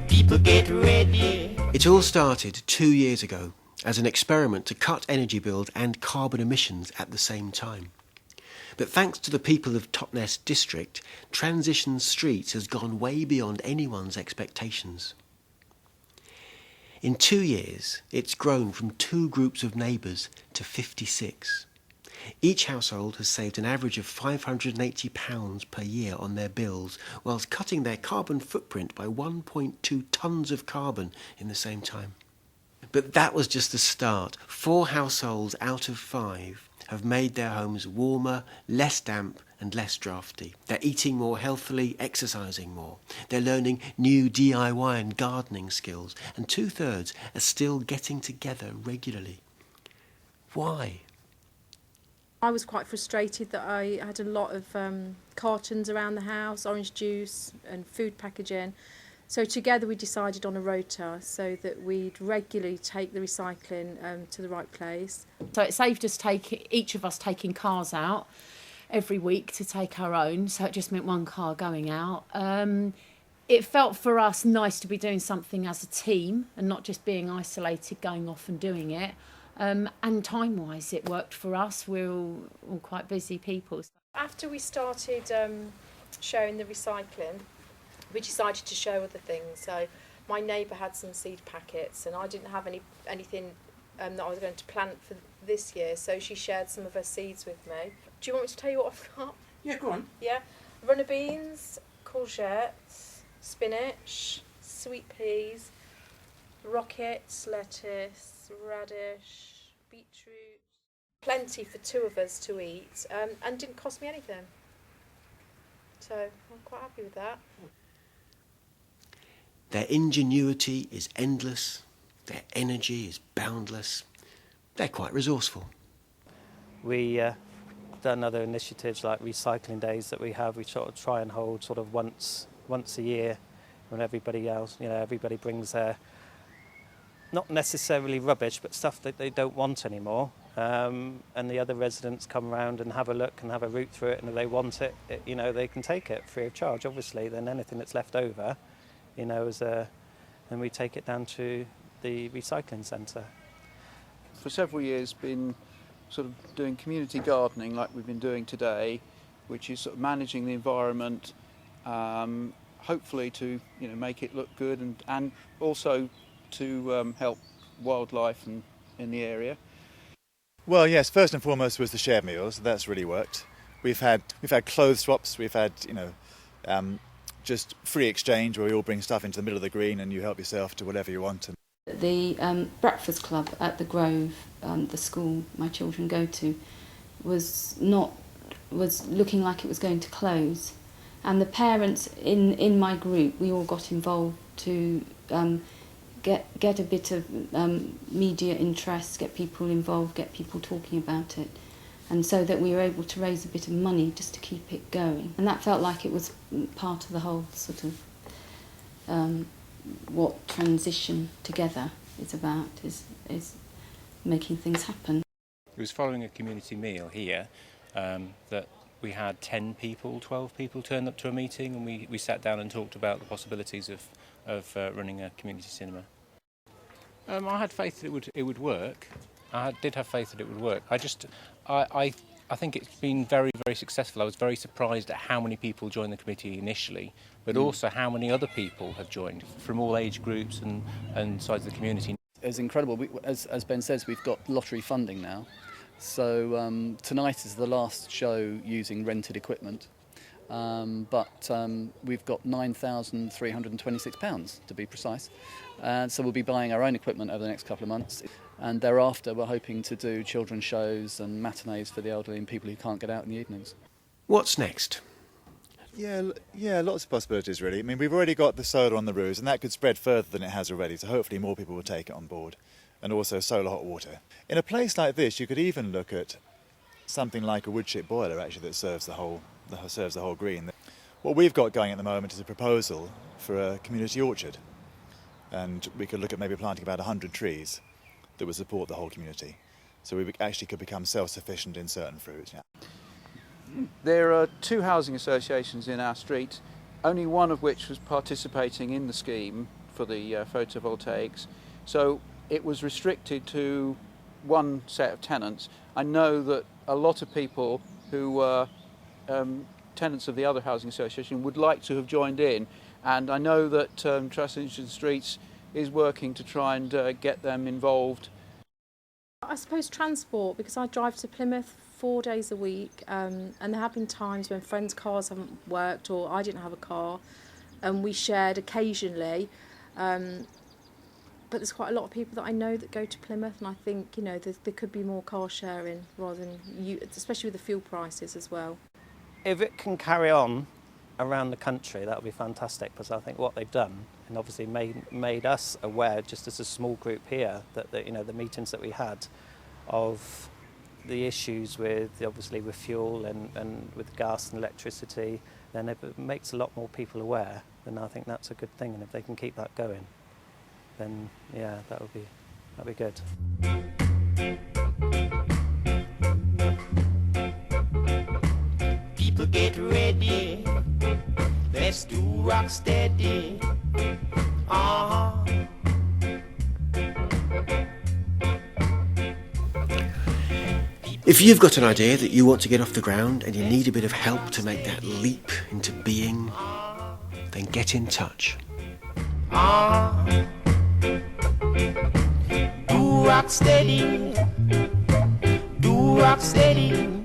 People get ready. It all started 2 years ago as an experiment to cut energy bills and carbon emissions at the same time. But thanks to the people of Totnes district, Transition Streets has gone way beyond anyone's expectations. In 2 years, it's grown from 2 groups of neighbours to 56. Each household has saved an average of £580 per year on their bills, whilst cutting their carbon footprint by 1.2 tonnes of carbon in the same time. But that was just the start. 4 households out of 5 have made their homes warmer, less damp and less drafty. They're eating more healthily, exercising more. They're learning new DIY and gardening skills, and 2/3 are still getting together regularly. Why? I was quite frustrated that I had a lot of cartons around the house, orange juice and food packaging. So together we decided on a rota so that we'd regularly take the recycling to the right place. So it saved us each of us taking cars out every week to take our own, so it just meant one car going out. It felt for us nice to be doing something as a team and not just being isolated, going off and doing it. And time-wise it worked for us. We're all quite busy people. After we started showing the recycling, we decided to show other things. So my neighbour had some seed packets and I didn't have anything that I was going to plant for this year, so she shared some of her seeds with me. Do you want me to tell you what I've got? Yeah, go on. Yeah, runner beans, courgettes, spinach, sweet peas, rockets, lettuce, radish, beetroot. Plenty for 2 of us to eat, and didn't cost me anything. So I'm quite happy with that. Their ingenuity is endless, their energy is boundless. They're quite resourceful. We done other initiatives like recycling days that we have. We sort of try and hold sort of once a year when everybody else, everybody brings their, not necessarily rubbish, but stuff that they don't want anymore. And the other residents come around and have a look and have a route through it, and if they want it, they can take it free of charge, obviously. Then anything that's left over, then we take it down to the recycling centre. For several years been sort of doing community gardening like we've been doing today, which is sort of managing the environment, hopefully to make it look good and also to help wildlife in the area. Well, yes, first and foremost was the shared meals. That's really worked. We've had clothes swaps. We've had just free exchange where we all bring stuff into the middle of the green and you help yourself to whatever you want. The breakfast club at the Grove, the school my children go to, was looking like it was going to close, and the parents in my group, we all got involved to get a bit of media interest, get people involved, get people talking about it, and so that we were able to raise a bit of money just to keep it going. And that felt like it was part of the whole sort of what Transition Together is about, is making things happen. It was following a community meal here that we had 10 people, 12 people turned up to a meeting, and we sat down and talked about the possibilities of running a community cinema. I had faith that it would work. I did have faith that it would work. I think it's been very, very successful. I was very surprised at how many people joined the committee initially, but also how many other people have joined from all age groups and sides of the community. It's incredible. As Ben says, we've got lottery funding now. So tonight is the last show using rented equipment. But we've got £9,326 to be precise. So we'll be buying our own equipment over the next couple of months. And thereafter we're hoping to do children's shows and matinees for the elderly and people who can't get out in the evenings. What's next? Yeah, lots of possibilities really. I mean, we've already got the solar on the roofs, and that could spread further than it has already, so hopefully more people will take it on board. And also solar hot water. In a place like this, you could even look at something like a woodchip boiler actually that serves the whole green. What we've got going at the moment is a proposal for a community orchard, and we could look at maybe planting about 100 trees that would support the whole community. So we actually could become self-sufficient in certain fruits. Yeah. There are 2 housing associations in our street, only one of which was participating in the scheme for the photovoltaics. So it was restricted to one set of tenants. I know that a lot of people who were tenants of the other housing association would like to have joined in, and I know that Transition Streets is working to try and get them involved. I suppose transport, because I drive to Plymouth 4 days a week, and there have been times when friends' cars haven't worked or I didn't have a car, and we shared occasionally. But there's quite a lot of people that I know that go to Plymouth, and I think, you know, there could be more car sharing rather than especially with the fuel prices as well. If it can carry on around the country, that would be fantastic, because I think what they've done, and obviously made us aware, just as a small group here, that the meetings that we had of the issues with obviously with fuel and with gas and electricity, then if it makes a lot more people aware, then I think that's a good thing, and if they can keep that going, then yeah, that'd be good. People get ready, let's do rock steady. If you've got an idea that you want to get off the ground and you need a bit of help to make that leap into being, then get in touch. Do rock steady, do rock steady.